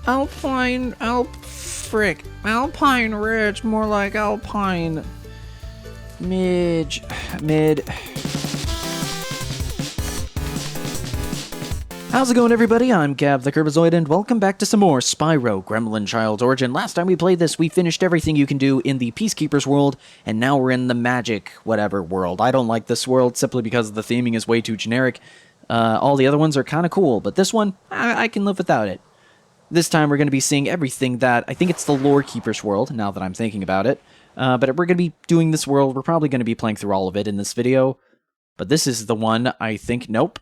Alpine Ridge, more like Alpine Midge, mid. How's it going, everybody? I'm Gab the KiRBiZOiD, and welcome back to some more Spyro Gremlin Child's Origin. Last time we played this, we finished everything you can do in the Peacekeeper's world, and now we're in the magic whatever world. I don't like this world simply because the theming is way too generic. All the other ones are kind of cool, but this one, I can live without it. This time we're going to be seeing everything that, I think it's the Lore Keeper's world, now that I'm thinking about it. But we're going to be doing this world, we're probably going to be playing through all of it in this video. But this is the one, I think, nope.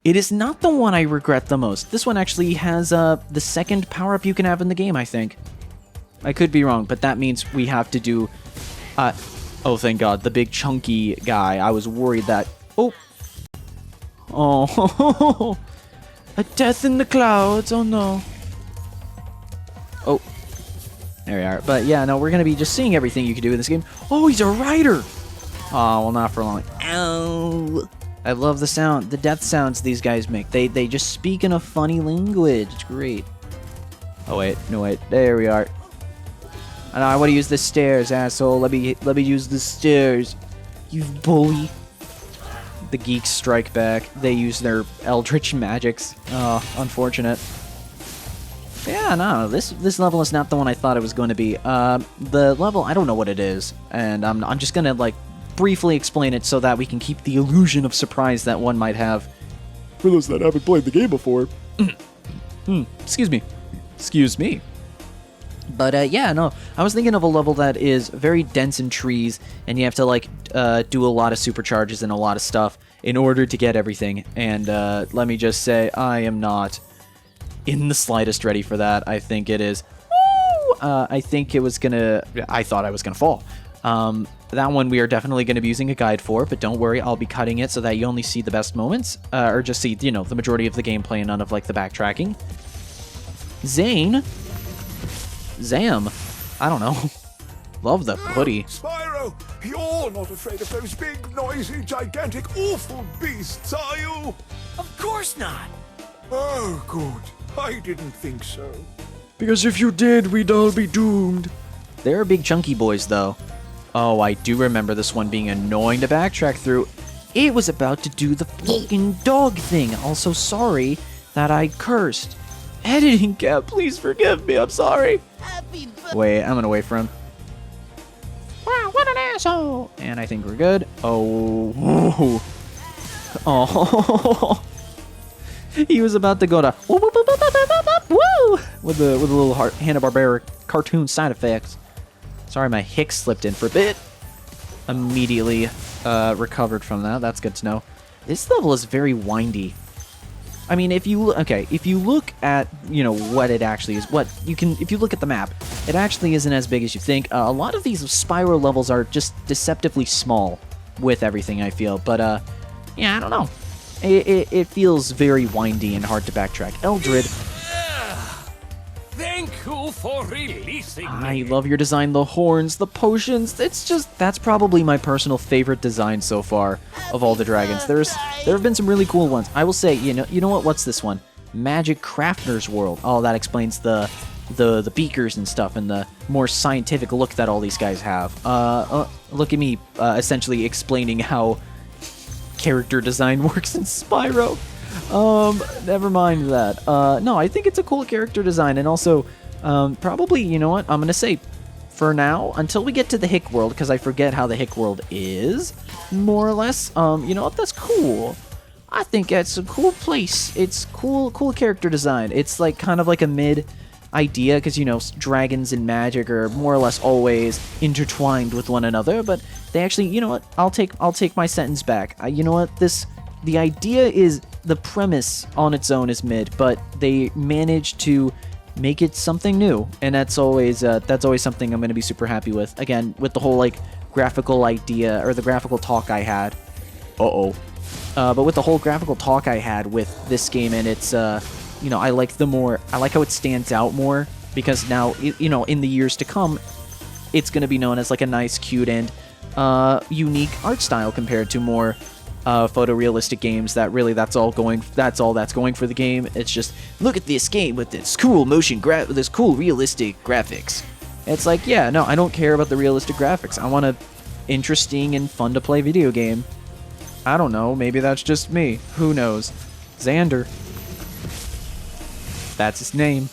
It is not the one I regret the most. This one actually has the second power-up you can have in the game, I think. I could be wrong, but that means we have to do... oh, thank God, the big chunky guy. I was worried that... Oh! Oh, a death in the clouds, oh no. Oh, there we are. But yeah, no, we're going to be just seeing everything you can do in this game. Oh, he's a rider! Oh, well, not for long. Ow! I love the sound, the death sounds these guys make. They just speak in a funny language. It's great. Oh wait, no wait. There we are. I want to use the stairs, asshole. Let me use the stairs. You bully. The geeks strike back. They use their eldritch magics. Oh, unfortunate. Yeah, no, this level is not the one I thought it was going to be. The level, I don't know what it is, and I'm just gonna like briefly explain it so that we can keep the illusion of surprise that one might have for those that haven't played the game before. Excuse me. But yeah, no, I was thinking of a level that is very dense in trees, and you have to like do a lot of supercharges and a lot of stuff in order to get everything. And let me just say, I am not in the slightest ready for that. I think it is. I think it was gonna. I thought I was gonna fall. That one we are definitely going to be using a guide for, but don't worry, I'll be cutting it so that you only see the best moments, or just see, you know, the majority of the gameplay and none of, like, the backtracking. Zam. I don't know. Love the hoodie. Spyro, you're not afraid of those big, noisy, gigantic, awful beasts, are you? Of course not. Oh, good. I didn't think so. Because if you did, we'd all be doomed. They're big chunky boys, though. Oh, I do remember this one being annoying to backtrack through. It was about to do the fucking dog thing. Also, sorry that I cursed. Editing Cap, please forgive me. I'm sorry. Wait, I'm gonna wait for him. Wow, what an asshole! And I think we're good. Oh. Oh. He was about to go to woo with the little Hanna-Barbera cartoon side effects. Sorry, my hic slipped in for a bit. Immediately recovered from that. That's good to know. This level is very windy. I mean, if you look at, you know, what it actually is, if you look at the map, it actually isn't as big as you think. A lot of these Spyro levels are just deceptively small with everything, I feel. But yeah, I don't know. It feels very windy and hard to backtrack. Eldred. Thank you for releasing me. I love your design, the horns, the potions. It's just, that's probably my personal favorite design so far of all the dragons. There have been some really cool ones. I will say, you know what? What's this one? Magic Crafter's World. Oh, that explains the beakers and stuff and the more scientific look that all these guys have. Look at me essentially explaining how character design works in Spyro. Never mind that. No, I think it's a cool character design, and also, probably, you know what, I'm gonna say, for now, until we get to the Hick world, because I forget how the Hick world is, more or less, you know what, that's cool. I think it's a cool place. It's cool character design. It's like, kind of like a mid idea, because, you know, dragons and magic are more or less always intertwined with one another, but they actually, you know what, I'll take my sentence back. You know what, the idea is, the premise on its own is mid, but they managed to make it something new, and that's always something I'm going to be super happy with. Again, with the whole, like, graphical idea, or the graphical talk I had. But with the whole graphical talk I had with this game, and it's, you know, I like how it stands out more, because now, you know, in the years to come, it's going to be known as, like, a nice, cute, and unique art style compared to more photorealistic games that really that's all that's going for the game. It's just, look at this game with this cool this cool realistic graphics. It's like, yeah, no, I don't care about the realistic graphics. I want a interesting and fun to play video game. I don't know, maybe that's just me. Who knows? Xander. That's his name.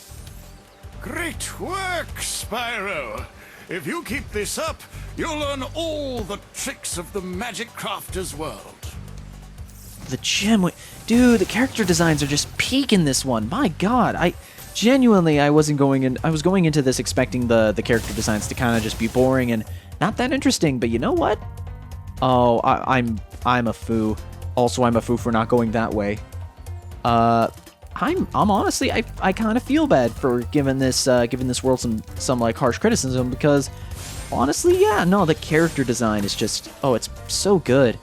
Great work, Spyro. If you keep this up, you'll learn all the tricks of the Magic Crafter's world. The gem, dude, the character designs are just peak in this one. My God, I was going into this expecting the character designs to kind of just be boring and not that interesting. But you know what? Oh, I'm a foo. Also, I'm a foo for not going that way. I'm honestly, I kind of feel bad for giving this world some like harsh criticism, because honestly, yeah, no, the character design is just, oh, it's so good.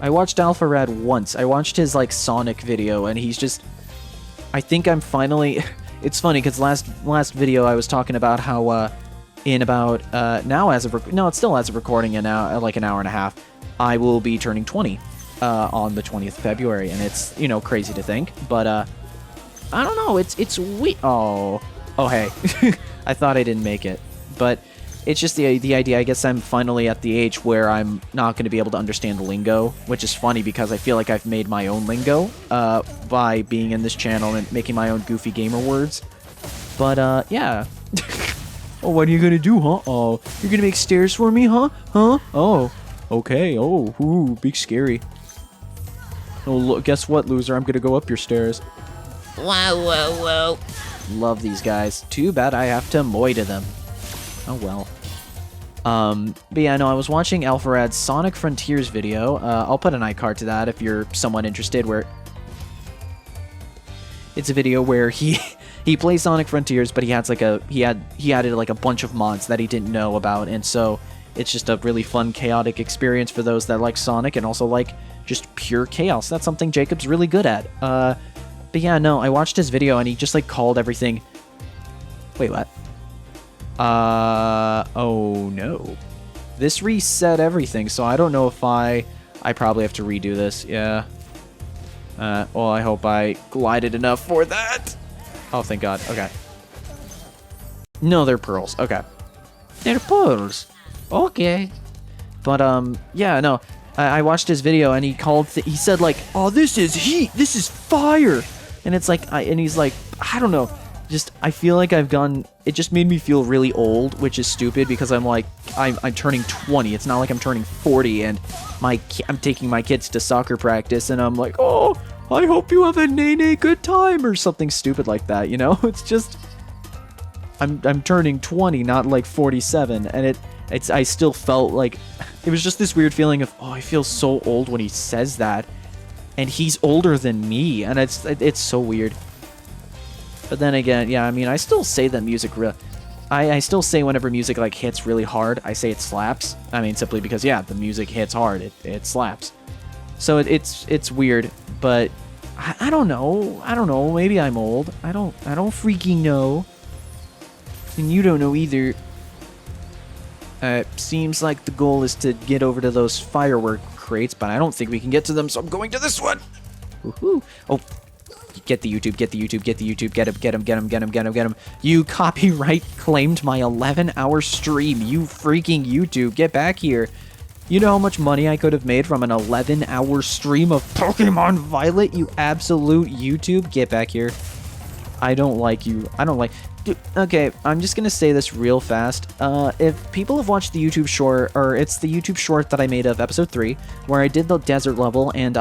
I watched Alpha Rad once. I watched his like Sonic video, and he's just, I think I'm finally. It's funny because last video I was talking about how in about now as of no, it's still as of recording in now like an hour and a half, I will be turning 20 on the 20th of February, and it's, you know, crazy to think, but I don't know. It's weird. Oh hey, I thought I didn't make it, but. It's just the idea, I guess I'm finally at the age where I'm not going to be able to understand the lingo, which is funny because I feel like I've made my own lingo by being in this channel and making my own goofy gamer words. But, yeah. Oh, what are you going to do, huh? Oh, you're going to make stairs for me, huh? Huh? Oh, okay. Oh, ooh, big scary. Oh, look, guess what, loser? I'm going to go up your stairs. Whoa. Love these guys. Too bad I have to moy to them. Oh well. But yeah, no, I was watching Alpharad's Sonic Frontiers video. I'll put an iCard to that if you're somewhat interested, where it's a video where he plays Sonic Frontiers, but he added like a bunch of mods that he didn't know about, and so it's just a really fun, chaotic experience for those that like Sonic and also like just pure chaos. That's something Jacob's really good at. But yeah, no, I watched his video and he just like called everything. Wait, what? Oh no. This reset everything, so I don't know if I probably have to redo this, yeah. Well, I hope I glided enough for that. Oh, thank God, okay. No, they're pearls, okay. They're pearls. Okay. But, yeah, no. I watched his video and he he said like, oh, this is heat, this is fire. And it's like, and he's like, I don't know. Just, I feel like I've gone, it just made me feel really old, which is stupid because I'm like, I'm turning 20. It's not like I'm turning 40 and I'm taking my kids to soccer practice and I'm like, oh, I hope you have a nay good time or something stupid like that, you know? It's just, I'm turning 20, not like 47, and I still felt like, it was just this weird feeling of, oh, I feel so old when he says that, and he's older than me, and it's so weird. But then again, yeah, I mean, I still say that music I still say whenever music like hits really hard, I say it slaps. I mean, simply because, yeah, the music hits hard, it slaps. So it's weird, but I don't know, maybe I'm old. I don't freaking know. And you don't know either. Seems like the goal is to get over to those firework crates, but I don't think we can get to them, so I'm going to this one. Woohoo! Oh. Get the YouTube, get the YouTube, get the YouTube, get him. You copyright claimed my 11-hour stream, you freaking YouTube, get back here. You know how much money I could have made from an 11-hour stream of Pokémon Violet, you absolute YouTube, get back here. I don't like you, Dude, okay, I'm just gonna say this real fast. If people have watched the YouTube short, or it's the YouTube short that I made of episode 3, where I did the desert level, and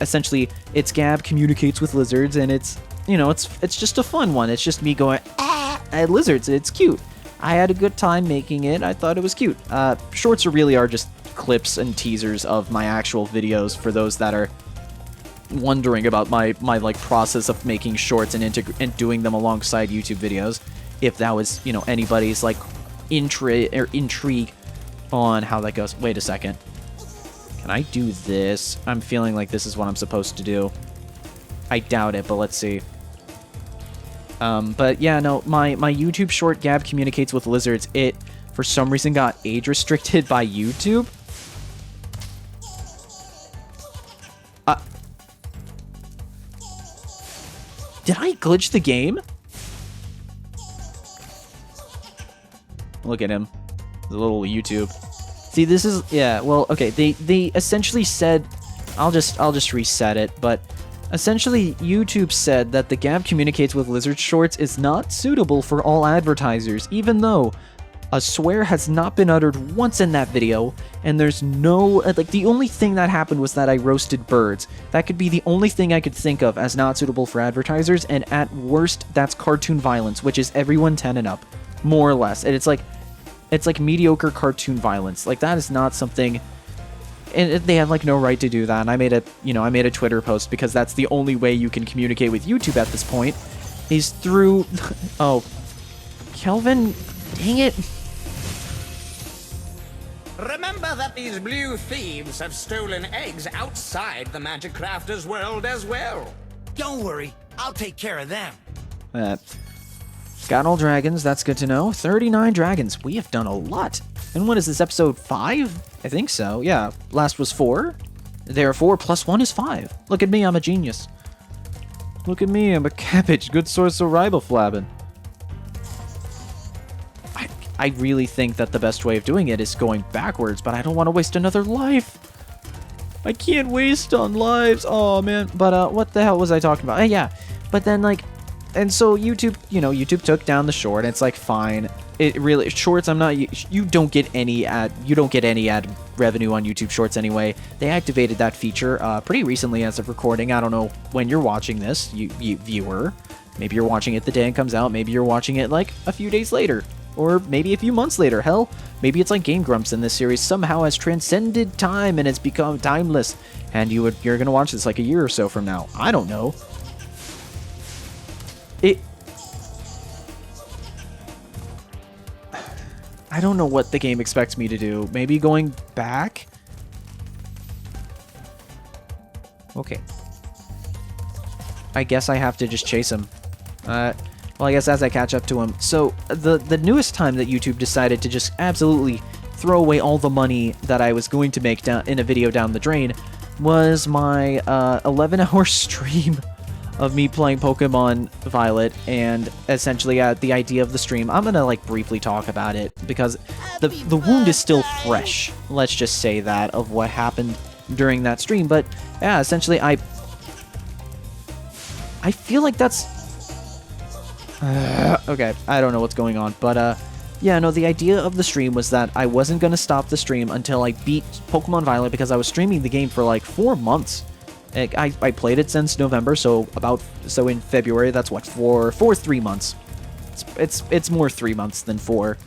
it's Gab communicates with lizards, and it's, you know, it's just a fun one. It's just me going, at lizards, it's cute. I had a good time making it. I thought it was cute. Shorts really are just clips and teasers of my actual videos for those that are wondering about my like process of making shorts and doing them alongside YouTube videos, if that was, you know, anybody's like intrigue on how that goes. Wait a second, can I do this? I'm feeling like this is what I'm supposed to do. I doubt it, but let's see. But yeah, no, my YouTube short Gab communicates with lizards, it for some reason got age restricted by YouTube. glitch the game? Look at him. The little YouTube. See, this is... Yeah, well, okay. They essentially said... I'll just reset it, but... Essentially, YouTube said that the Gap Communicates with Lizard Shorts is not suitable for all advertisers, even though a swear has not been uttered once in that video, and there's no... Like, the only thing that happened was that I roasted birds. That could be the only thing I could think of as not suitable for advertisers, and at worst, that's cartoon violence, which is everyone 10 and up. More or less. And it's like mediocre cartoon violence. Like, that is not something... And they have, like, no right to do that. And I made a Twitter post because that's the only way you can communicate with YouTube at this point is through... Oh. Kelvin, dang it. Remember that these blue thieves have stolen eggs outside the Magic Crafter's world as well. Don't worry, I'll take care of them. Got all dragons, that's good to know. 39 dragons. We have done a lot. And what is this, episode 5? I think so, yeah. Last was 4. Therefore, plus 1 is 5. Look at me, I'm a genius. Look at me, I'm a cabbage. Good source of riboflavin. I really think that the best way of doing it is going backwards, but I don't want to waste another life. I can't waste on lives. Oh, man. But, what the hell was I talking about? Yeah. But then, like... And so YouTube, YouTube took down the short, and it's like, fine. It really, shorts, you don't get any ad revenue on YouTube Shorts anyway. They activated that feature pretty recently as of recording. I don't know when you're watching this, you viewer. Maybe you're watching it the day it comes out. Maybe you're watching it like a few days later, or maybe a few months later. Hell, maybe it's like Game Grumps in this series somehow has transcended time and it's become timeless, and you're gonna watch this like a year or so from now. I don't know. I don't know what the game expects me to do. Maybe going back? Okay. I guess I have to just chase him. Well, I guess as I catch up to him. So, the newest time that YouTube decided to just absolutely throw away all the money that I was going to make down in a video down the drain was my 11-hour stream of me playing Pokemon Violet, and essentially the idea of the stream. I'm gonna like briefly talk about it because the wound is still fresh. Let's just say that of what happened during that stream. But yeah, essentially I feel like that's okay. I don't know what's going on, but yeah, no. The idea of the stream was that I wasn't gonna stop the stream until I beat Pokemon Violet because I was streaming the game for like 4 months. I played it since November, so in February, that's what, 3 months. It's more 3 months than 4.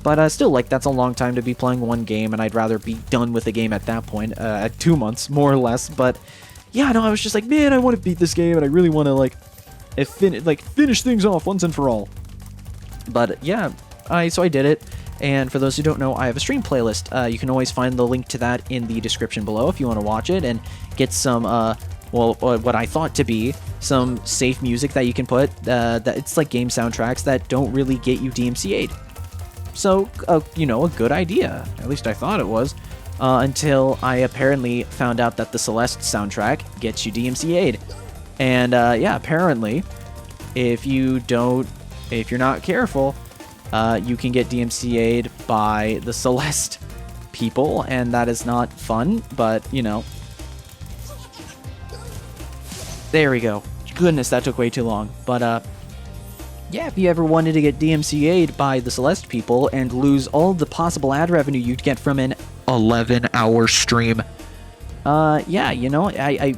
But still, like, that's a long time to be playing one game, and I'd rather be done with the game at that point, at 2 months, more or less. But yeah, no, I was just like, man, I want to beat this game, and I really want to, like, finish things off once and for all. But yeah, so I did it. And for those who don't know, I have a stream playlist. You can always find the link to that in the description below if you want to watch it and get some, what I thought to be some safe music that you can put. That it's like game soundtracks that don't really get you DMCA'd. So, a good idea. At least I thought it was. Until I apparently found out that the Celeste soundtrack gets you DMCA'd. And, yeah, apparently, if you're not careful, you can get DMCA'd by the Celeste people, and that is not fun, but, there we go. Goodness, that took way too long. But, yeah, if you ever wanted to get DMCA'd by the Celeste people and lose all the possible ad revenue you'd get from an 11-hour stream, yeah, I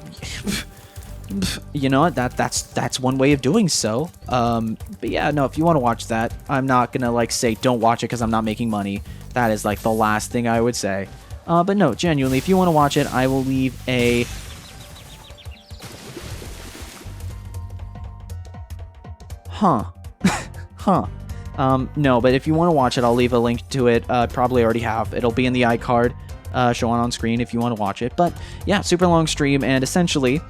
that's one way of doing so. But yeah, no, if you want to watch that, I'm not gonna like say don't watch it because I'm not making money. That is like the last thing I would say. But no, genuinely, if you want to watch it, I will leave a no, but if you want to watch it, I'll leave a link to it. Probably already have. It'll be in the iCard showing on screen if you want to watch it. But yeah, super long stream, and essentially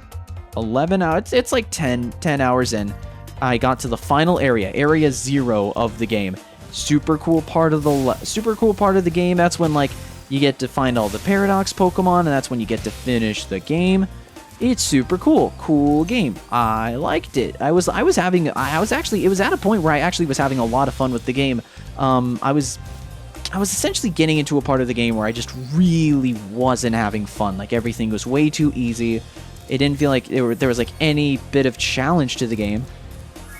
11 hours, it's like 10 hours in, I got to the final area 0 of the game. Super cool part of the game. That's when like you get to find all the Paradox Pokemon, and that's when you get to finish the game. It's super cool. Cool game. I liked it. I was actually, it was at a point where I actually was having a lot of fun with the game. I was essentially getting into a part of the game where I just really wasn't having fun. Like, everything was way too easy. It didn't feel like there was like any bit of challenge to the game.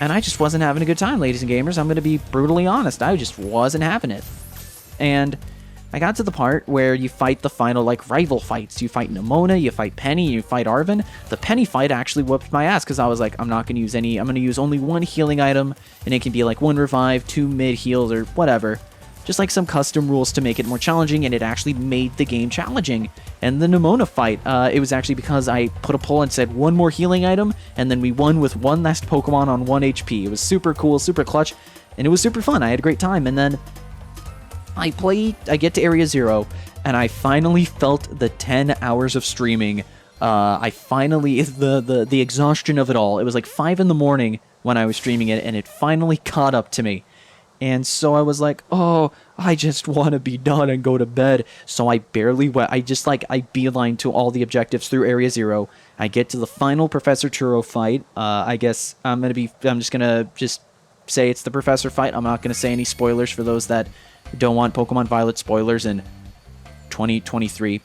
And I just wasn't having a good time, ladies and gamers. I'm going to be brutally honest. I just wasn't having it. And I got to the part where you fight the final, like, rival fights. You fight Nemona, you fight Penny, you fight Arven. The Penny fight actually whooped my ass, because I was like, I'm not going to use any, I'm going to use only one healing item, and it can be like 1 revive, 2 mid heals, or whatever. Just like some custom rules to make it more challenging, and it actually made the game challenging. And the Nemona fight, it was actually because I put a poll and said 1 more healing item, and then we won with 1 last Pokemon on 1 HP. It was super cool, super clutch, and it was super fun. I had a great time, and then I get to Area 0, and I finally felt the 10 hours of streaming. I finally, the exhaustion of it all. It was like 5 in the morning when I was streaming it, and it finally caught up to me. And so I was like, oh, I just want to be done and go to bed. So I barely went. I beeline to all the objectives through Area 0. I get to the final Professor Churro fight. I guess I'm just going to say it's the Professor fight. I'm not going to say any spoilers for those that don't want Pokemon Violet spoilers in 2023.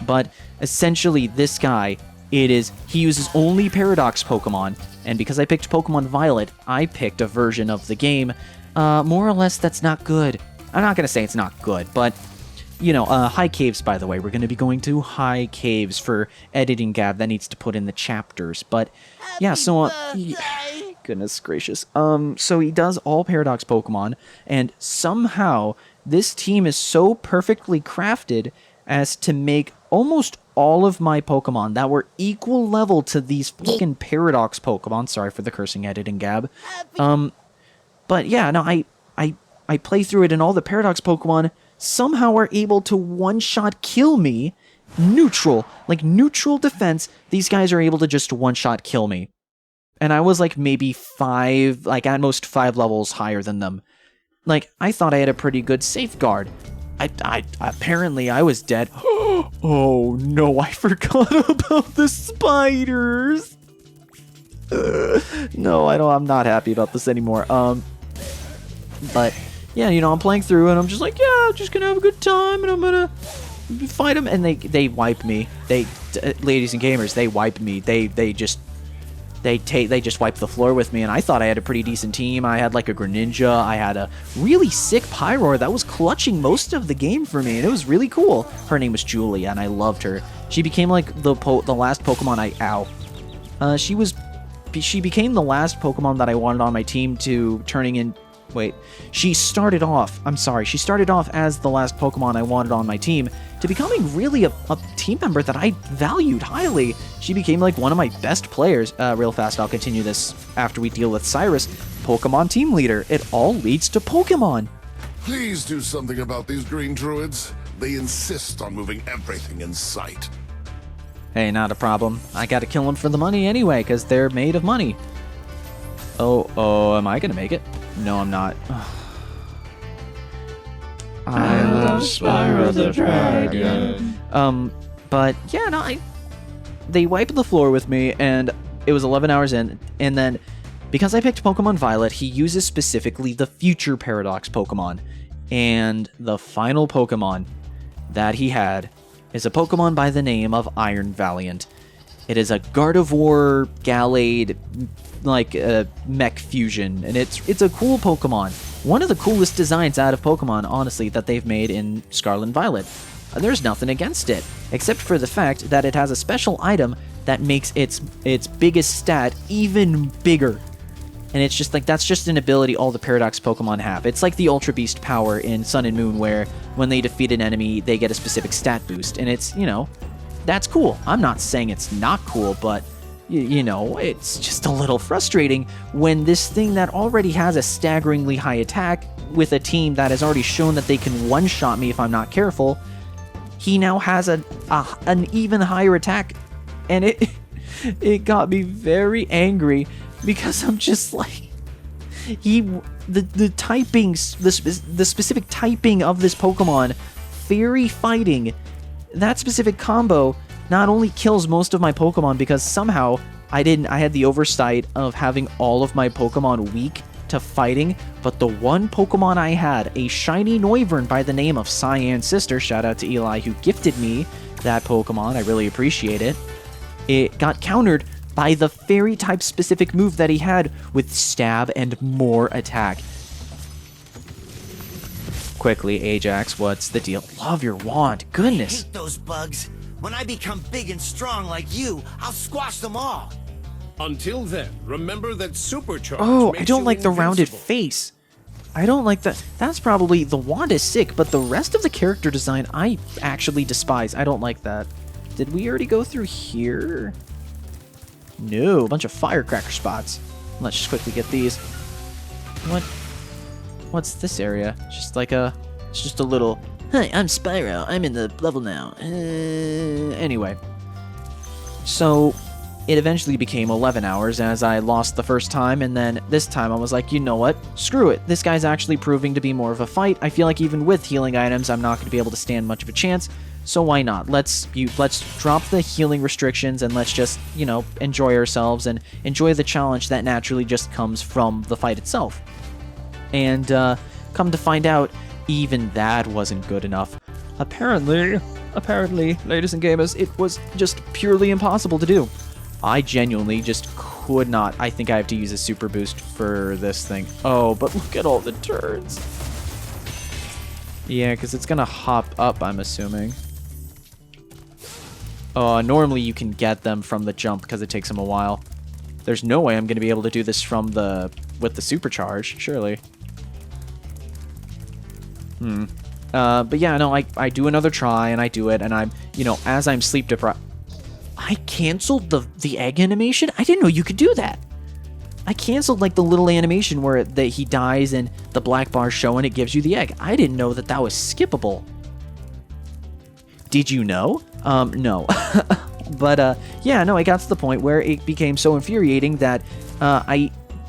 But essentially, this guy, he uses only Paradox Pokemon. And because I picked Pokemon Violet, I picked a version of the game more or less that's not good. I'm not going to say it's not good, but, you know, High Caves, by the way. We're going to be going to High Caves for editing Gab. That needs to put in the chapters. But, yeah, so, goodness gracious. So he does all Paradox Pokemon, and somehow this team is so perfectly crafted as to make almost all of my Pokemon that were equal level to these fucking Paradox Pokemon. Sorry for the cursing editing, Gab. But yeah, no, I play through it, and all the Paradox Pokemon somehow are able to one-shot kill me. Neutral defense, these guys are able to just one-shot kill me. And I was like maybe 5, like at most 5 levels higher than them. Like, I thought I had a pretty good safeguard. Apparently I was dead. Oh no, I forgot about the spiders. No, I'm not happy about this anymore. But yeah, you know, I'm playing through and I'm just like, yeah, just gonna have a good time, and I'm gonna fight them, and they wipe me. Ladies and gamers, they wipe me. They just wipe the floor with me, and I thought I had a pretty decent team. I had like a Greninja, I had a really sick Pyroar that was clutching most of the game for me, and it was really cool. Her name was Julia, and I loved her. She became like the last Pokemon she became the last Pokemon that I wanted on my team to turning in. Wait, she started off as the last Pokemon I wanted on my team to becoming really a team member that I valued highly. She became like one of my best players. Real fast, I'll continue this after we deal with Cyrus. Pokemon team leader. It all leads to Pokemon. Please do something about these green druids. They insist on moving everything in sight. Hey, not a problem. I gotta kill them for the money anyway, because they're made of money. Oh, am I gonna make it? No, I'm not. I love Spyro the Dragon. But yeah, no, they wiped the floor with me, and it was 11 hours in, and then because I picked Pokemon Violet, he uses specifically the future Paradox Pokemon, and the final Pokemon that he had is a Pokemon by the name of Iron Valiant. It is a Gardevoir Gallade, like mech fusion, and it's a cool Pokemon. One of the coolest designs out of Pokemon, honestly, that they've made in Scarlet and Violet. There's nothing against it, except for the fact that it has a special item that makes its biggest stat even bigger. And it's just like, that's just an ability all the Paradox Pokemon have. It's like the Ultra Beast power in Sun and Moon, where when they defeat an enemy, they get a specific stat boost. And it's, you know, that's cool. I'm not saying it's not cool, but, you know, it's just a little frustrating when this thing that already has a staggeringly high attack with a team that has already shown that they can one-shot me if I'm not careful, he now has an even higher attack. And it got me very angry, because I'm just like, the typings, the specific typing of this Pokemon, Fairy Fighting, that specific combo not only kills most of my Pokemon because somehow I had the oversight of having all of my Pokemon weak to fighting, but the one Pokemon I had, a shiny Noivern by the name of Cyan's Sister, shout out to Eli who gifted me that Pokemon, I really appreciate it. It got countered by the fairy type specific move that he had with stab and more attack. Quickly, Ajax, what's the deal? Love your wand, I goodness. hate those bugs. When I become big and strong like you, I'll squash them all. Until then, remember that supercharge. Oh, makes I don't you like the rounded invincible. face. I don't like that. That's probably, the wand is sick, but the rest of the character design I actually despise. I don't like that. Did we already go through here? No, a bunch of firecracker spots. Let's just quickly get these. What's this area? Just like it's just a little, hi, I'm Spyro. I'm in the level now. Anyway. So, it eventually became 11 hours as I lost the first time, and then this time I was like, you know what? Screw it. This guy's actually proving to be more of a fight. I feel like even with healing items, I'm not going to be able to stand much of a chance, so why not? Let's drop the healing restrictions and let's just, you know, enjoy ourselves and enjoy the challenge that naturally just comes from the fight itself. And come to find out, even that wasn't good enough. Apparently, ladies and gamers, it was just purely impossible to do. I genuinely just could not. I think I have to use a super boost for this thing. Oh, but look at all the turns. Yeah, because it's going to hop up, I'm assuming. Normally you can get them from the jump because it takes them a while. There's no way I'm going to be able to do this with the supercharge, surely. But yeah, no, I do another try and I do it, and I'm, you know, as I'm sleep deprived. I canceled the egg animation? I didn't know you could do that. I canceled like the little animation where that he dies and the black bar's showing, it gives you the egg. I didn't know that was skippable. Did you know? No. But yeah, no, it got to the point where it became so infuriating that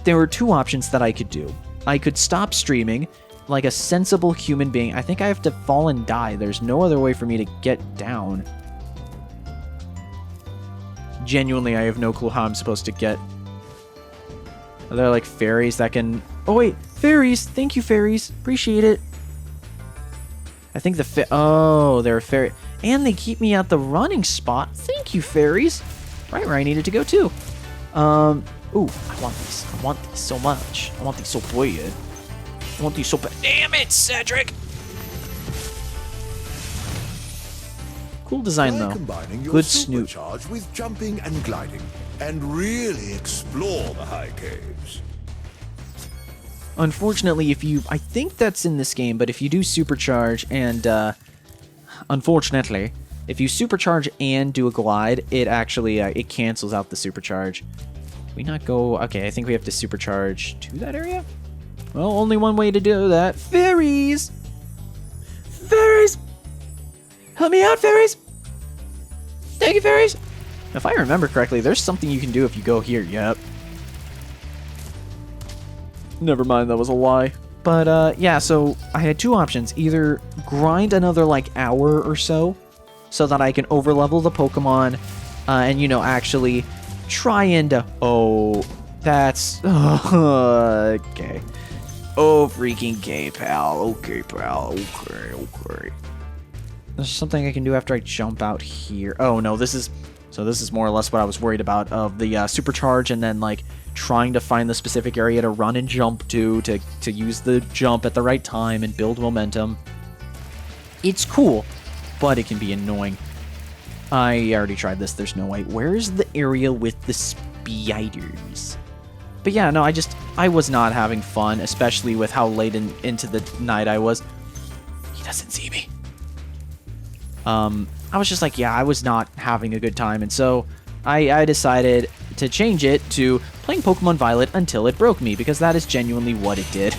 there were two options that I could do. I could stop streaming like a sensible human being. I think I have to fall and die. There's no other way for me to get down. Genuinely, I have no clue how I'm supposed to get. Are there like fairies that can... Oh wait, fairies! Thank you, fairies. Appreciate it. I think oh, they're fairy... And they keep me at the running spot. Thank you, fairies. Right where I needed to go too. Ooh, I want these. I want these so much. I want these so bad. I want these so bad. Damn it, Cedric! Cool design though. Combining your Good snoot. supercharge with jumping and gliding, and really explore the high caves. Unfortunately, I think that's in this game, but if you do supercharge and, unfortunately, if you supercharge and do a glide, it actually, it cancels out the supercharge. Can we not go... Okay, I think we have to supercharge to that area? Well, only one way to do that. Fairies! Fairies! Help me out, fairies! Thank you, fairies! If I remember correctly, there's something you can do if you go here. Yep. Never mind, that was a lie. But, yeah, so I had two options. Either grind another, like, hour or so that I can overlevel the Pokemon, and, you know, actually try and... oh, that's... okay. Oh, freaking K, pal. Okay, pal. Okay. There's something I can do after I jump out here. Oh, no, this is more or less what I was worried about, of the supercharge and then, like, trying to find the specific area to run and jump to use the jump at the right time and build momentum. It's cool, but it can be annoying. I already tried this. There's no way. Where's the area with the spiders? But yeah, no, I was not having fun, especially with how late into the night I was. He doesn't see me. I was just like, yeah, I was not having a good time, and so I decided to change it to playing Pokemon Violet until it broke me, because that is genuinely what it did.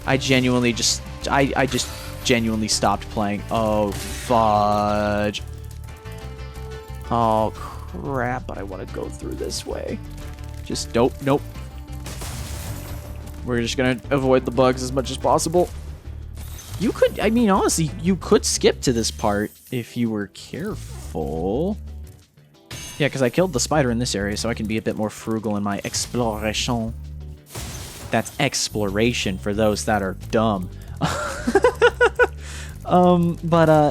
I just genuinely stopped playing. Oh, fudge. Oh, crap, but I want to go through this way. Just, nope. We're just gonna avoid the bugs as much as possible. You could, I mean, honestly, you could skip to this part if you were careful. Yeah, because I killed the spider in this area, so I can be a bit more frugal in my exploration. That's exploration for those that are dumb.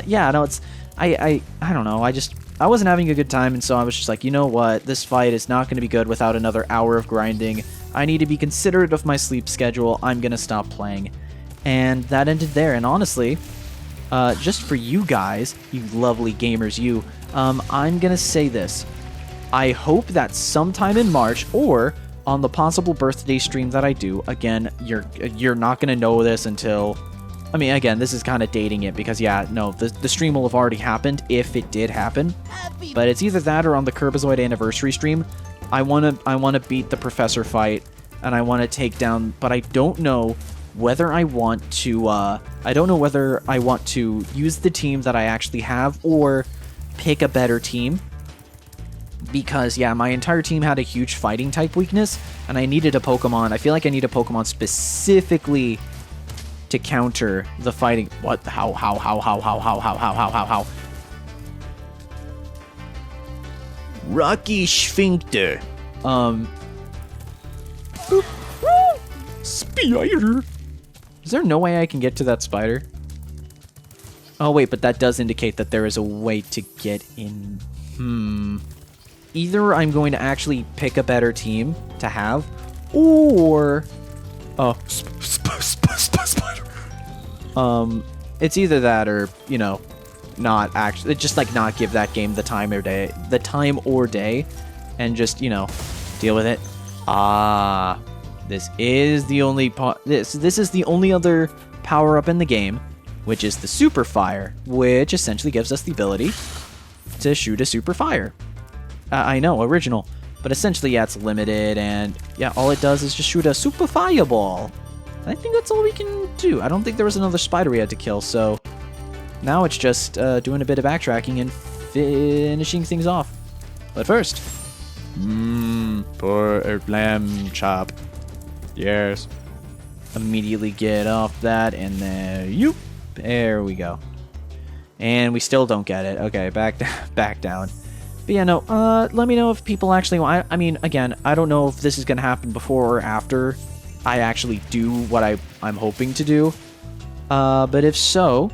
Yeah, no, it's... I don't know, I wasn't having a good time, and so I was just like, you know what, this fight is not going to be good without another hour of grinding. I need to be considerate of my sleep schedule. I'm going to stop playing. And that ended there, and honestly, just for you guys, you lovely gamers, I'm going to say this. I hope that sometime in March, or on the possible birthday stream that I do, again, you're not going to know this until... I mean, again, this is kind of dating it because, yeah, no, the stream will have already happened if it did happen. But it's either that or on the KiRBiZoiD anniversary stream. I wanna beat the professor fight, and I want to take down... But I don't know whether I want to... use the team that I actually have or pick a better team. Because, yeah, my entire team had a huge fighting type weakness, and I needed a Pokemon. I feel like I need a Pokemon specifically to counter the fighting. What? How? Rocky Sphincter. Spider. Is there no way I can get to that spider? Oh, wait, but that does indicate that there is a way to get in. Either I'm going to actually pick a better team to have, or... Oh, spider. It's either that or, you know, not actually... Just, like, not give that game the time or day, and just, you know, deal with it. This is the only... This is the only other power-up in the game, which is the Super Fire, which essentially gives us the ability to shoot a Super Fire. I know, original. But essentially, yeah, it's limited, and yeah, all it does is just shoot a Super Fireball. I think that's all we can do. I don't think there was another spider we had to kill, so now it's just doing a bit of backtracking and finishing things off. But first, for a lamb chop. Yes. Immediately get off that, and then, there we go. And we still don't get it. Okay, back down. But yeah, no, let me know if people actually want... I mean, again, I don't know if this is going to happen before or after I actually do what I'm hoping to do. But if so,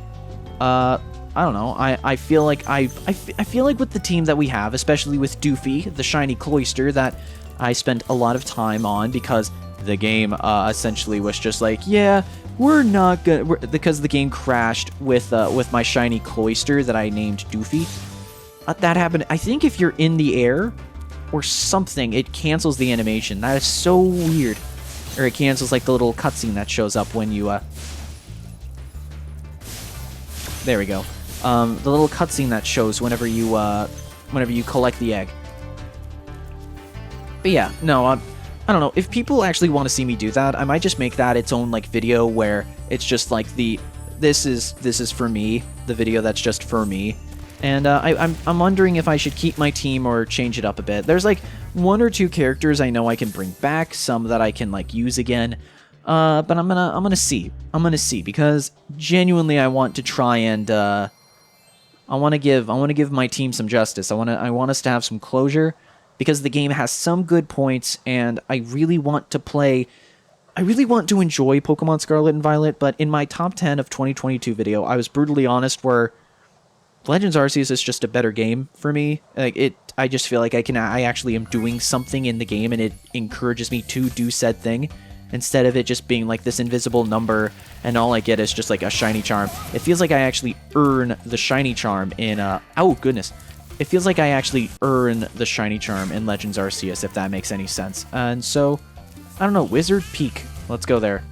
I don't know. I feel like I feel like with the team that we have, especially with Doofy, the shiny cloister that I spent a lot of time on because the game essentially was just like, yeah, we're not gonna... because the game crashed with my shiny cloister that I named Doofy. That happened. I think if you're in the air or something, it cancels the animation. That is so weird. Or it cancels like the little cutscene that shows up when you there we go. The little cutscene that shows whenever you collect the egg. But yeah, no, I don't know. If people actually want to see me do that, I might just make that its own like video where it's just like this is for me, the video that's just for me. And I'm wondering if I should keep my team or change it up a bit. There's like 1 or 2 characters I know I can bring back, some that I can like use again. But I'm gonna see. Because genuinely I want to try and I want to give my team some justice. I want us to have some closure because the game has some good points, and I really want to play. I really want to enjoy Pokemon Scarlet and Violet, but in my top 10 of 2022 video, I was brutally honest where Legends Arceus is just a better game for me. Like I just feel like I actually am doing something in the game, and it encourages me to do said thing, instead of it just being like this invisible number, and all I get is just like a shiny charm. It feels like I actually earn the shiny charm in oh goodness. It feels like I actually earn the shiny charm in Legends Arceus, if that makes any sense. And so, I don't know, Wizard Peak. Let's go there.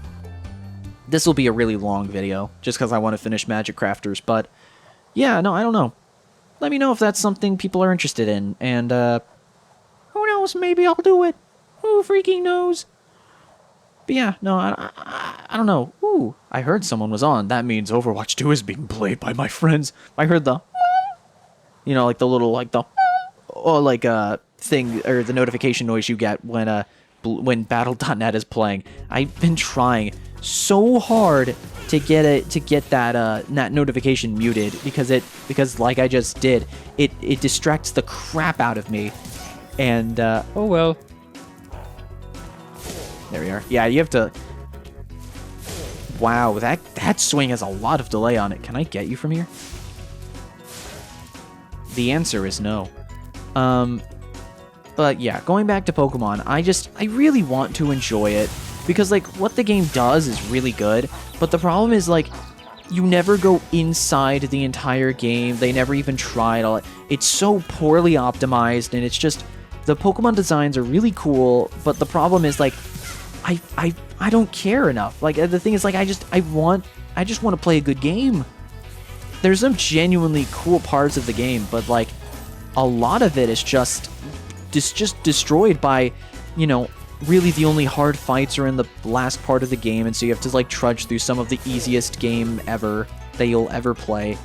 This will be a really long video, just because I want to finish Magic Crafters, but yeah, no, I don't know. Let me know if that's something people are interested in, and, who knows, maybe I'll do it. Who freaking knows? But yeah, no, I don't know. Ooh, I heard someone was on. That means Overwatch 2 is being played by my friends. I heard the... You know, like the little, like the... Oh, like, thing, or the notification noise you get when Battle.net is playing. I've been trying so hard to get that notification muted because like I just did, it distracts the crap out of me. And oh well. There we are. Yeah, you have to. Wow, that swing has a lot of delay on it. Can I get you from here? The answer is no. But yeah, going back to Pokemon, I really want to enjoy it because like what the game does is really good, but the problem is like you never go inside the entire game. They never even try it. It's so poorly optimized, and it's just the Pokemon designs are really cool, but the problem is like I don't care enough. Like the thing is like I just want to play a good game. There's some genuinely cool parts of the game, but like a lot of it is just destroyed by, you know, really the only hard fights are in the last part of the game, and so you have to like trudge through some of the easiest game ever that you'll ever play.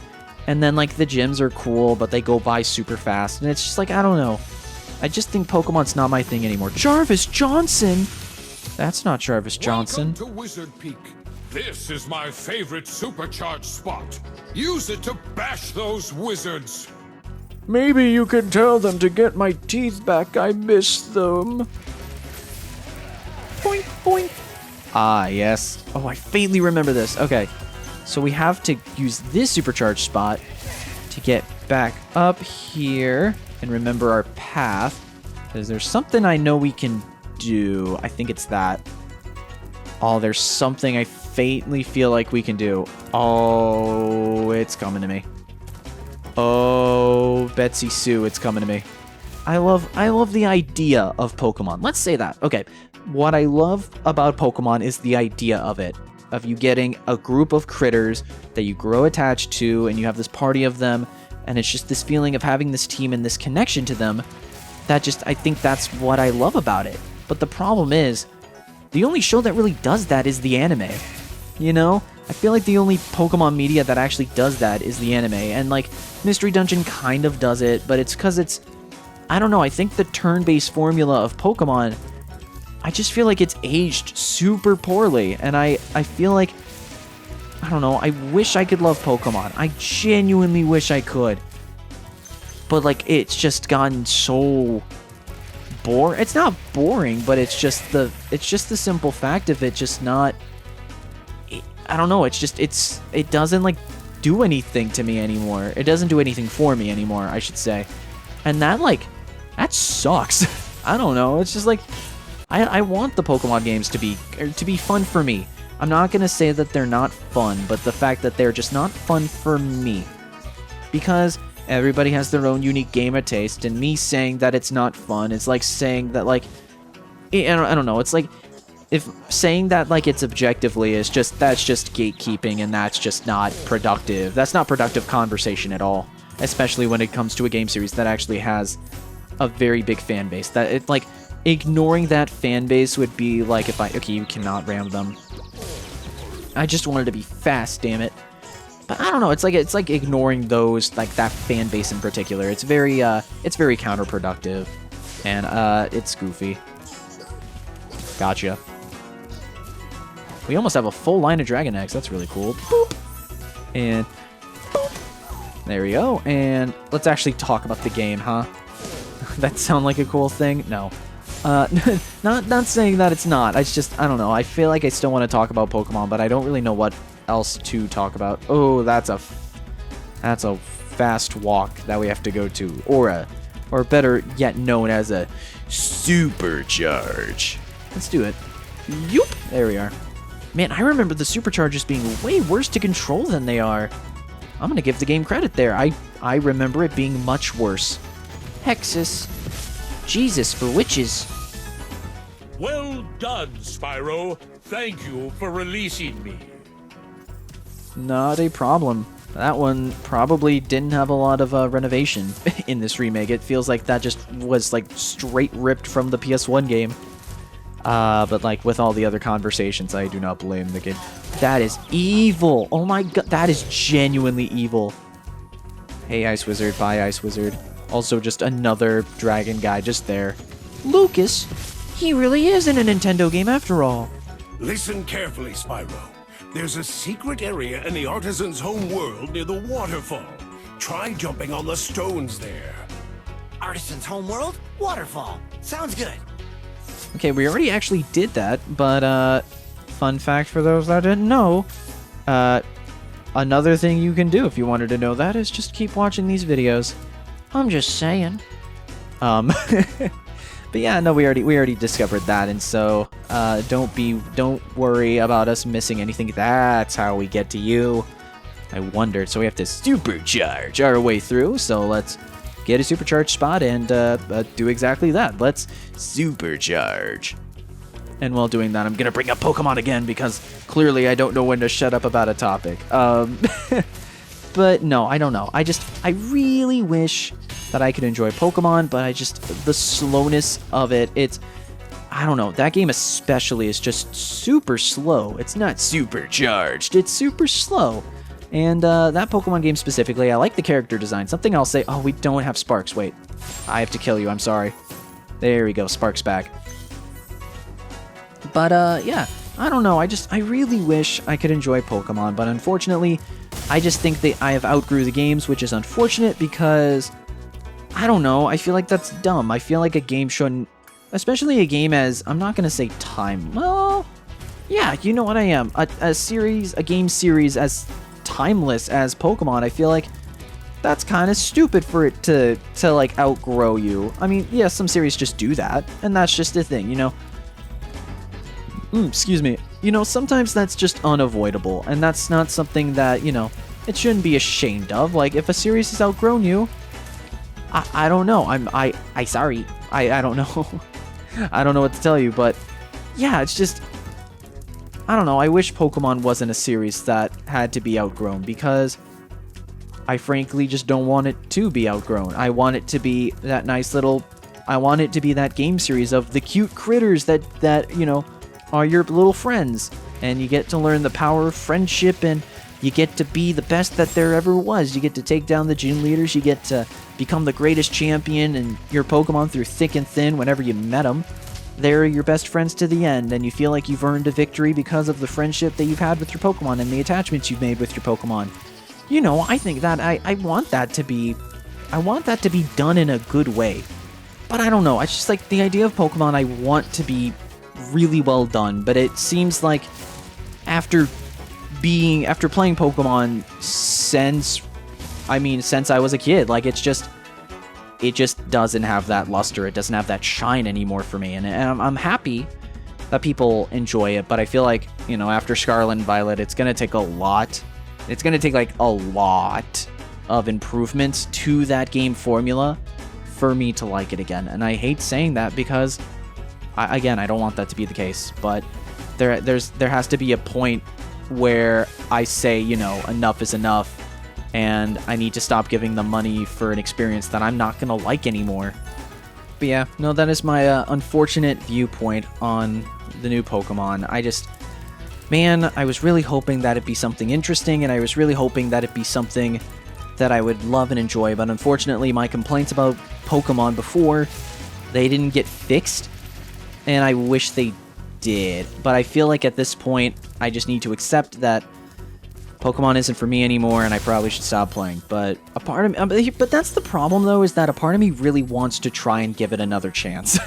And then like the gyms are cool, but they go by super fast, and it's just like, I don't know. I just think Pokemon's not my thing anymore. Jarvis Johnson? That's not Jarvis Johnson. Welcome to Wizard Peak. This is my favorite supercharged spot. Use it to bash those wizards. Maybe you can tell them to get my teeth back. I miss them. Boink, boink. Ah, yes. Oh, I faintly remember this. Okay. So we have to use this supercharged spot to get back up here and remember our path. Because there's something I know we can do. I think it's that. Oh, there's something I faintly feel like we can do. Oh, it's coming to me. Oh, Betsy Sue, it's coming to me. I love the idea of Pokemon. Let's say that. Okay. What I love about Pokemon is the idea of it. Of you getting a group of critters that you grow attached to, and you have this party of them, and it's just this feeling of having this team and this connection to them. That just, I think that's what I love about it. But the problem is, the only show that really does that is the anime. You know? I feel like the only Pokemon media that actually does that is the anime. And like, Mystery Dungeon kind of does it, but it's because it's, I don't know, I think the turn-based formula of Pokemon, I just feel like it's aged super poorly. And I feel like, I don't know, I wish I could love Pokemon. I genuinely wish I could. But like, it's just gotten so boring. It's not boring, but it's just the simple fact of it just not, I don't know, it doesn't like do anything to me anymore. It doesn't do anything for me anymore, I should say. And that sucks. I don't know. It's just like, I want the Pokemon games to be fun for me. I'm not going to say that they're not fun, but the fact that they're just not fun for me. Because everybody has their own unique gamer taste, and me saying that it's not fun is like saying that, like, I don't know, it's like, if saying that, like, it's objectively is just, that's just gatekeeping, and that's just not productive. That's not productive conversation at all, especially when it comes to a game series that actually has a very big fan base. That, it, like, ignoring that fan base would be like if okay, you cannot ram them. I just wanted to be fast, damn it. But I don't know, it's like ignoring those, like, that fan base in particular. It's very counterproductive, and it's goofy. Gotcha. We almost have a full line of Dragon Eggs. That's really cool. Boop. And boop. There we go. And let's actually talk about the game, huh? That sound like a cool thing? No. Not saying that it's not. It's just, I don't know. I feel like I still want to talk about Pokemon, but I don't really know what else to talk about. Oh, that's a fast walk that we have to go to. Or better yet known as a supercharge. Let's do it. Yoop! There we are. Man, I remember the supercharges being way worse to control than they are. I'm gonna give the game credit there. I remember it being much worse. Hexus. Jesus for witches. Well done, Spyro. Thank you for releasing me. Not a problem. That one probably didn't have a lot of renovation in this remake. It feels like that just was like straight ripped from the PS1 game. But like with all the other conversations, I do not blame the game. That is evil. Oh my god, that is genuinely evil. Hey, Ice Wizard. Bye, Ice Wizard. Also, just another dragon guy just there. Lucas, he really is in a Nintendo game after all. Listen carefully, Spyro. There's a secret area in the artisan's home world near the waterfall. Try jumping on the stones there. Artisan's homeworld? Waterfall. Sounds good. Okay, we already actually did that, but fun fact for those that didn't know, another thing you can do if you wanted to know that is just keep watching these videos. I'm just saying. But yeah, no, we already discovered that, and so don't worry about us missing anything. That's how we get to you. I wondered, so we have to supercharge our way through. So let's get a supercharged spot and do exactly that. Let's supercharge. And while doing that, I'm gonna bring up Pokemon again because clearly I don't know when to shut up about a topic. But no, I don't know. I really wish that I could enjoy Pokemon, but the slowness of it, I don't know, that game especially is just super slow. It's not supercharged, it's super slow. And that Pokemon game specifically, I like the character design. Something I'll say, oh, we don't have Sparks, wait. I have to kill you, I'm sorry. There we go, Sparks back. But yeah, I don't know, I really wish I could enjoy Pokemon, but unfortunately, I just think that I have outgrew the games, which is unfortunate because, I don't know, I feel like that's dumb. I feel like a game shouldn't, especially a game as, I'm not going to say time, well, yeah, you know what I am, a game series as timeless as Pokemon, I feel like that's kind of stupid for it to like outgrow you. I mean, yeah, some series just do that, and that's just a thing, you know. Excuse me. You know, sometimes that's just unavoidable, and that's not something that, you know, it shouldn't be ashamed of. Like, if a series has outgrown you, I don't know. I sorry. I don't know. I don't know what to tell you, but yeah, it's just, I don't know. I wish Pokemon wasn't a series that had to be outgrown because I frankly just don't want it to be outgrown. I want it to be that nice little, I want it to be that game series of the cute critters that, you know, are your little friends, and you get to learn the power of friendship, and you get to be the best that there ever was. You get to take down the gym leaders, you get to become the greatest champion and your Pokemon through thick and thin whenever you met them. They're your best friends to the end, and you feel like you've earned a victory because of the friendship that you've had with your Pokemon and the attachments you've made with your Pokemon. You know, I think that I want that to be done in a good way. But I don't know, I just like the idea of Pokemon I want to be really well done, but it seems like after playing Pokemon since I was a kid, like it just doesn't have that luster, it doesn't have that shine anymore for me, and I'm happy that people enjoy it, but I feel like, you know, after Scarlet and Violet, it's gonna take like a lot of improvements to that game formula for me to like it again, and I hate saying that because I don't want that to be the case, but there has to be a point where I say, you know, enough is enough, and I need to stop giving them money for an experience that I'm not gonna like anymore. But yeah, no, that is my unfortunate viewpoint on the new Pokemon. I was really hoping that it'd be something interesting, and I was really hoping that it'd be something that I would love and enjoy, but unfortunately my complaints about Pokemon before, they didn't get fixed, and I wish they did. But I feel like at this point, I just need to accept that Pokemon isn't for me anymore, and I probably should stop playing. But a part of me, but that's the problem though, is that a part of me really wants to try and give it another chance.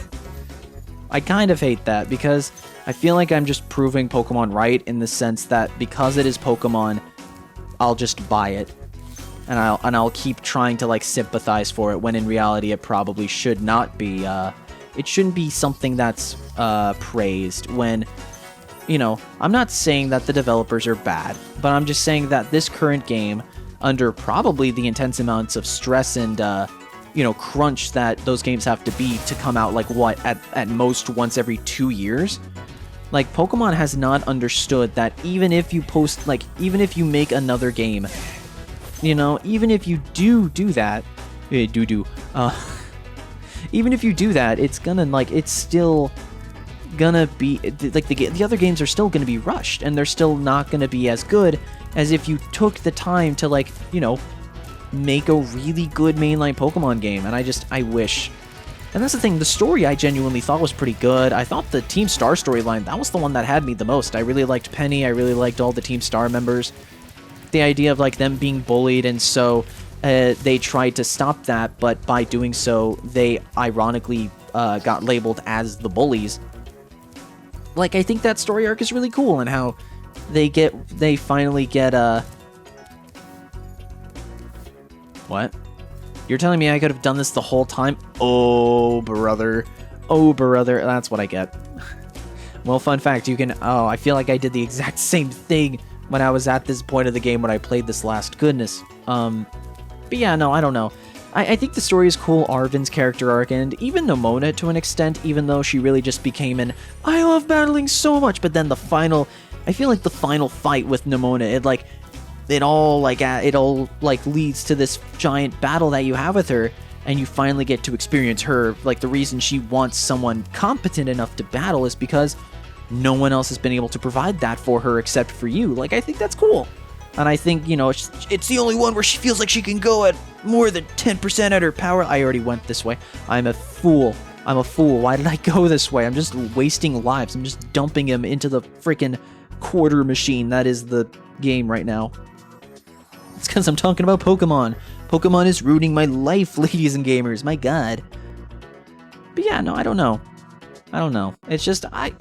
I kind of hate that because I feel like I'm just proving Pokemon right in the sense that because it is Pokemon, I'll just buy it. And I'll keep trying to like sympathize for it when in reality it probably should not be it shouldn't be something that's praised when, you know, I'm not saying that the developers are bad, but I'm just saying that this current game, under probably the intense amounts of stress and, you know, crunch that those games have to be to come out, like, what, at most once every 2 years? Like, Pokemon has not understood that even if you even if you make another game, you know, even if you do that, even if you do that, it's gonna, like, it's still gonna be, like, the other games are still gonna be rushed, and they're still not gonna be as good as if you took the time to, like, you know, make a really good mainline Pokemon game. And I wish And that's the thing, the story I genuinely thought was pretty good. I thought the Team Star storyline, that was the one that had me the most. I really liked Penny, I really liked all the Team Star members. The idea of like them being bullied, and so they tried to stop that, but by doing so, they ironically got labeled as the bullies. Like, I think that story arc is really cool, and how they finally get What? You're telling me I could have done this the whole time? Oh, brother. Oh, brother. That's what I get. Well, fun fact, you can... Oh, I feel like I did the exact same thing when I was at this point of the game when I played this last. Goodness. But yeah, no, I don't know. I think the story is cool, Arven's character arc, and even Nomona to an extent, even though she really just became an I love battling so much, but then the final... I feel like the final fight with Nomona, it all leads to this giant battle that you have with her, and you finally get to experience her. Like, the reason she wants someone competent enough to battle is because no one else has been able to provide that for her except for you. Like, I think that's cool. And I think, you know, it's the only one where she feels like she can go at more than 10% at her power. I already went this way. I'm a fool. I'm a fool. Why did I go this way? I'm just wasting lives. I'm just dumping him into the freaking quarter machine that is the game right now. It's because I'm talking about Pokemon. Pokemon is ruining my life, ladies and gamers. My god. But yeah, no, I don't know. I don't know. It's just, I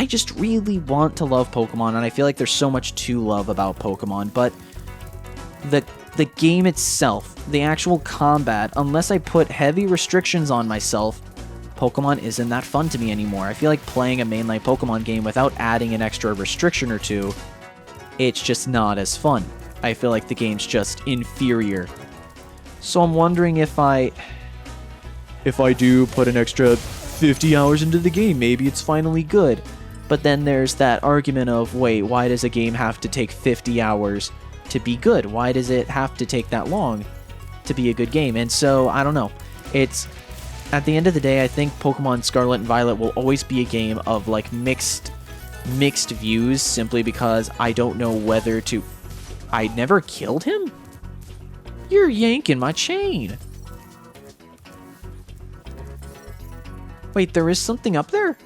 just really want to love Pokemon, and I feel like there's so much to love about Pokemon, but the game itself, the actual combat, unless I put heavy restrictions on myself, Pokemon isn't that fun to me anymore. I feel like playing a mainline Pokemon game without adding an extra restriction or two, it's just not as fun. I feel like the game's just inferior. So I'm wondering if I do put an extra 50 hours into the game, maybe it's finally good. But then there's that argument of, wait, why does a game have to take 50 hours to be good? Why does it have to take that long to be a good game? And so, I don't know. It's, at the end of the day, I think Pokemon Scarlet and Violet will always be a game of, like, mixed views, simply because I don't know whether to... I never killed him? You're yanking my chain. Wait, there is something up there?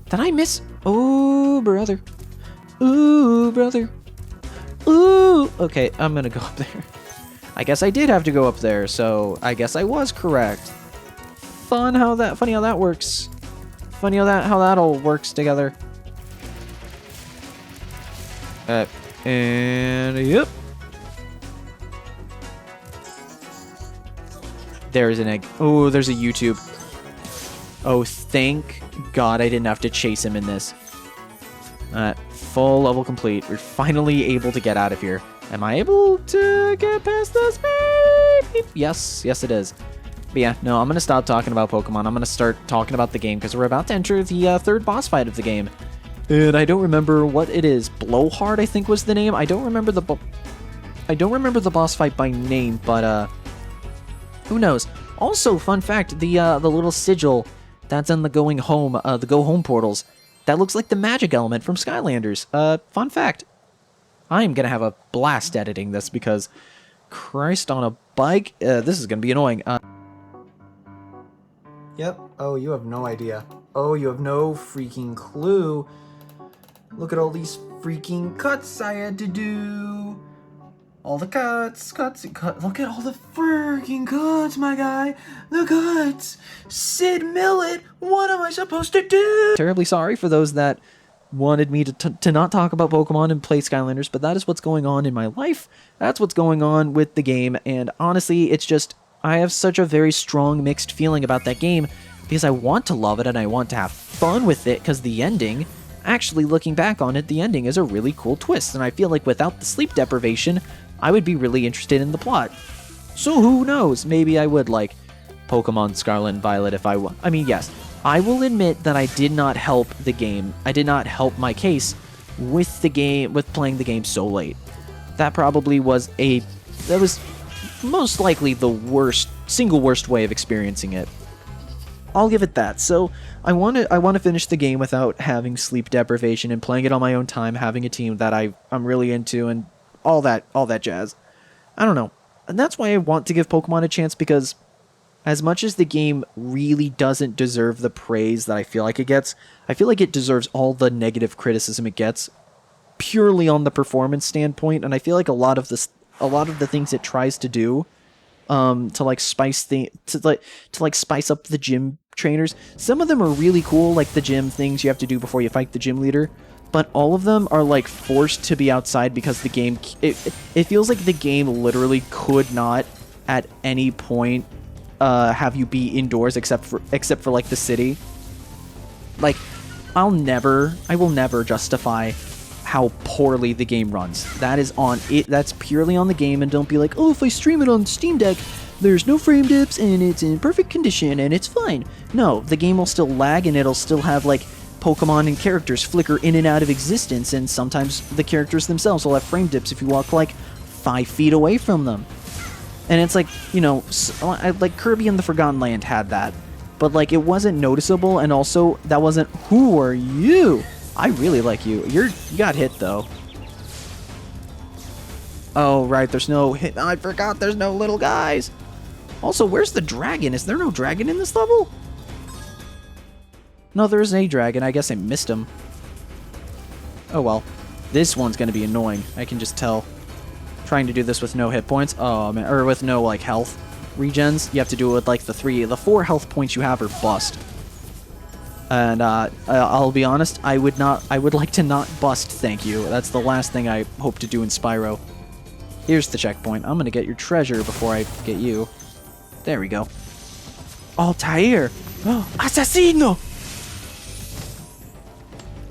Did I miss? Oh, brother. Ooh, brother. Ooh. Okay, I'm gonna go up there. I guess I did have to go up there, so I guess I was correct. Funny how that works. Funny how that all works together. And yep. There's an egg. Oh, there's a YouTube. Oh, thank God I didn't have to chase him in this. Full level complete. We're finally able to get out of here. Am I able to get past this? Maybe? Yes, it is. But yeah, no, I'm going to stop talking about Pokemon. I'm going to start talking about the game because we're about to enter the third boss fight of the game. And I don't remember what it is. Blowhard, I think, was the name. I don't remember the boss fight by name, but who knows? Also, fun fact: the little sigil that's in the going home, the go home portals, that looks like the magic element from Skylanders. Fun fact. I'm gonna have a blast editing this because, Christ on a bike, this is gonna be annoying. Yep. Oh, you have no idea. Oh, you have no freaking clue. Look at all these freaking cuts I had to do. All the cuts. Look at all the freaking cuts, my guy. The cuts. Sid Millet, what am I supposed to do? Terribly sorry for those that wanted me to not talk about Pokemon and play Skylanders, but that is what's going on in my life. That's what's going on with the game, and honestly, it's just, I have such a very strong mixed feeling about that game because I want to love it and I want to have fun with it because the ending... Actually, looking back on it, the ending is a really cool twist, and I feel like without the sleep deprivation, I would be really interested in the plot. So who knows, maybe I would like Pokemon Scarlet and Violet if I mean, yes, I will admit that I did not help the game. I did not help my case with the game, with playing the game so late. That probably was that was most likely the single worst way of experiencing it. I'll give it that. So I want to finish the game without having sleep deprivation and playing it on my own time, having a team that I'm really into and all that jazz. I don't know. And that's why I want to give Pokemon a chance because as much as the game really doesn't deserve the praise that I feel like it gets, I feel like it deserves all the negative criticism it gets purely on the performance standpoint, and I feel like a lot of the things it tries to do to like spice up the gym trainers. Some of them are really cool, like the gym things you have to do before you fight the gym leader, but all of them are like forced to be outside because the game it feels like the game literally could not at any point have you be indoors except for like the city. Like I will never justify how poorly the game runs. That is on it. That's purely on the game, and don't be like, oh, if I stream it on Steam Deck, there's no frame dips and it's in perfect condition and it's fine. No, the game will still lag and it'll still have like Pokemon and characters flicker in and out of existence, and sometimes the characters themselves will have frame dips if you walk like 5 feet away from them. And it's like, you know, like Kirby and the Forgotten Land had that, but like it wasn't noticeable, and also that wasn't, who are you? I really like you. You got hit though. Oh right, there's no hit. I forgot there's no little guys. Also, where's the dragon? Is there no dragon in this level? No, there is a dragon. I guess I missed him. Oh well. This one's gonna be annoying. I can just tell. Trying to do this with no hit points. Oh man, or with no like health regens. You have to do it with like the 4 health points you have are bust. And I'll be honest, I would like to not bust, thank you. That's the last thing I hope to do in Spyro. Here's the checkpoint. I'm gonna get your treasure before I get you. There we go. Altair! Oh, Assassino!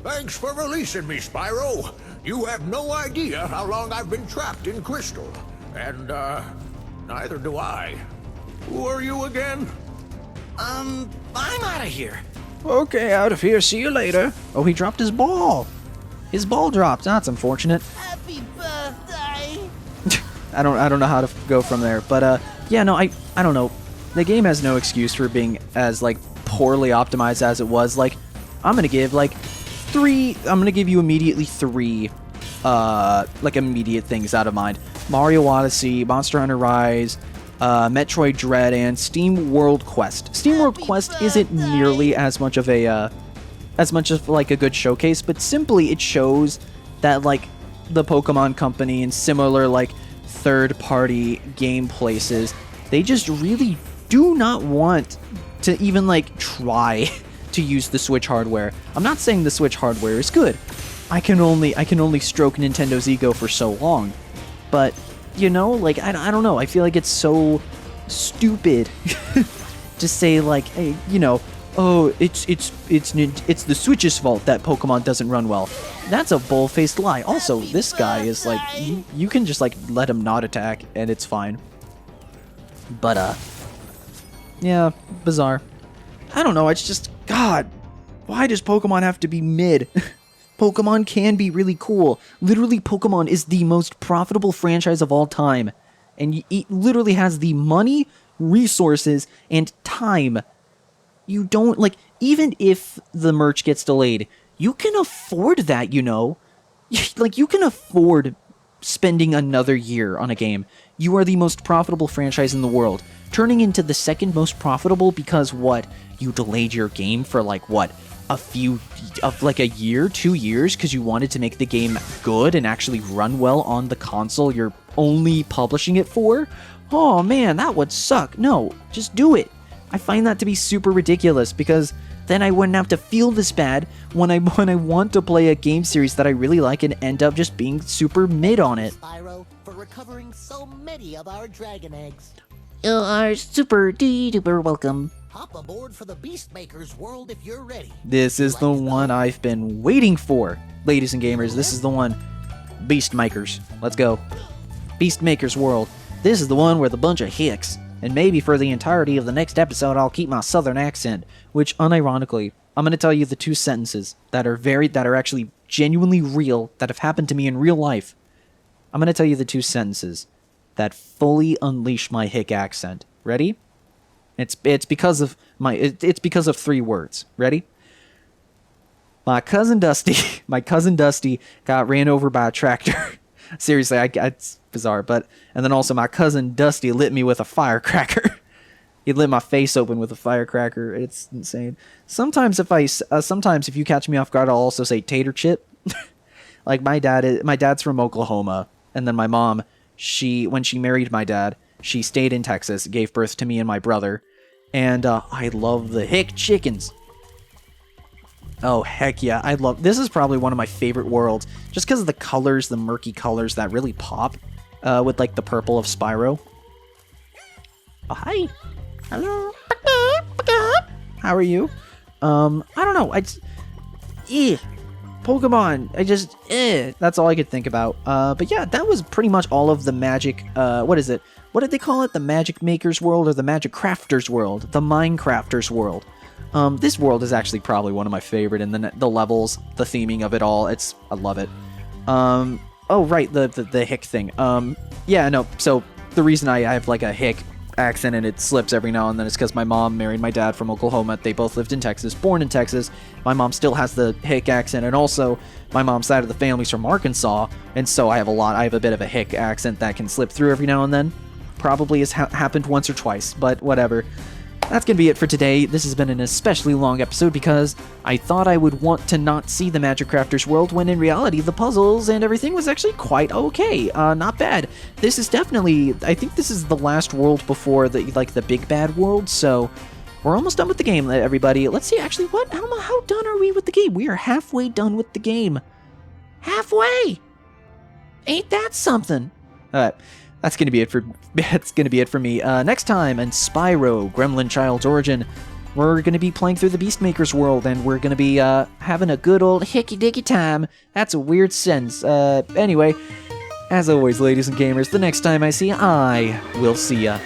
Thanks for releasing me, Spyro. You have no idea how long I've been trapped in Crystal. And, neither do I. Who are you again? I'm out of here. Okay, out of here. See you later. Oh, he dropped his ball. His ball dropped. That's unfortunate. Happy birthday! I don't know how to go from there. But yeah, no, I don't know. The game has no excuse for being as like poorly optimized as it was. Like, I'm gonna give like 3. I'm gonna give you immediately 3 like immediate things out of mind. Mario Odyssey, Monster Hunter Rise, Metroid Dread, and Steam World Quest. Steam World Quest isn't nearly as much of a like a good showcase, but simply it shows that like the Pokemon Company and similar like third-party game places, they just really do not want to even like try to use the Switch hardware. I'm not saying the Switch hardware is good. I can only stroke Nintendo's ego for so long, but you know, like I don't know. I feel like it's so stupid to say like, hey, you know, oh, it's the Switch's fault that Pokemon doesn't run well. That's a bull-faced lie. Also, this guy is like, you can just like let him not attack and it's fine. But yeah, bizarre. I don't know. It's just, God, why does Pokemon have to be mid? Pokemon can be really cool. Literally, Pokemon is the most profitable franchise of all time. And it literally has the money, resources, and time. You don't, like, even if the merch gets delayed, you can afford that, you know? Like, you can afford spending another year on a game. You are the most profitable franchise in the world. Turning into the second most profitable because, what? You delayed your game for, like, what? A year, 2 years, because you wanted to make the game good and actually run well on the console you're only publishing it for? Oh man, that would suck. No, just do it. I find that to be super ridiculous, because then I wouldn't have to feel this bad when I want to play a game series that I really like and end up just being super mid on it. Spyro, for recovering so many of our dragon eggs. You are super duper welcome. Hop aboard for the Beastmaker's world if you're ready. This is the one I've been waiting for, ladies and gamers. This is the one. Beastmakers. Let's go. Beastmaker's world. This is the one with a bunch of hicks. And maybe for the entirety of the next episode, I'll keep my southern accent. Which, unironically, I'm going to tell you the 2 sentences that are actually genuinely real, that have happened to me in real life. I'm going to tell you the 2 sentences that fully unleash my hick accent. Ready? It's because of 3 words. Ready? My cousin Dusty got ran over by a tractor. Seriously, it's bizarre, but and then also my cousin Dusty lit me with a firecracker. He lit my face open with a firecracker. It's insane. Sometimes if you catch me off guard, I'll also say tater chip. Like my dad's from Oklahoma, and then my mom, when she married my dad, she stayed in Texas, gave birth to me and my brother, and I love the hick chickens. Oh, heck yeah. This is probably one of my favorite worlds, just because of the colors, the murky colors that really pop, with, like, the purple of Spyro. Oh, hi. Hello. How are you? I don't know. Pokemon. That's all I could think about. But yeah, that was pretty much all of the magic, what is it? What did they call it? The Magic Maker's world or the Magic Crafter's world? The Minecrafter's world. This world is actually probably one of my favorite, and the levels, the theming of it all, I love it. Oh, right, the hick thing. Yeah, no, so the reason I have, like, a hick accent and it slips every now and then is because my mom married my dad from Oklahoma. They both lived in Texas, born in Texas. My mom still has the hick accent, and also my mom's side of the family's from Arkansas, and so I have a bit of a hick accent that can slip through every now and then. Probably has happened once or twice, but whatever. That's going to be it for today. This has been an especially long episode because I thought I would want to not see the Magic Crafter's world when in reality the puzzles and everything was actually quite okay. Not bad. This is definitely, I think this is the last world before the big bad world, so we're almost done with the game, everybody. Let's see, actually, how done are we with the game? We are halfway done with the game. Halfway! Ain't that something? Alright. That's gonna be it for me. Next time in Spyro, Gremlin Child's Origin, we're gonna be playing through the Beastmaker's world, and we're gonna be having a good old hickey-dicky time. That's a weird sentence. Anyway, as always, ladies and gamers, the next time I see you, I will see ya.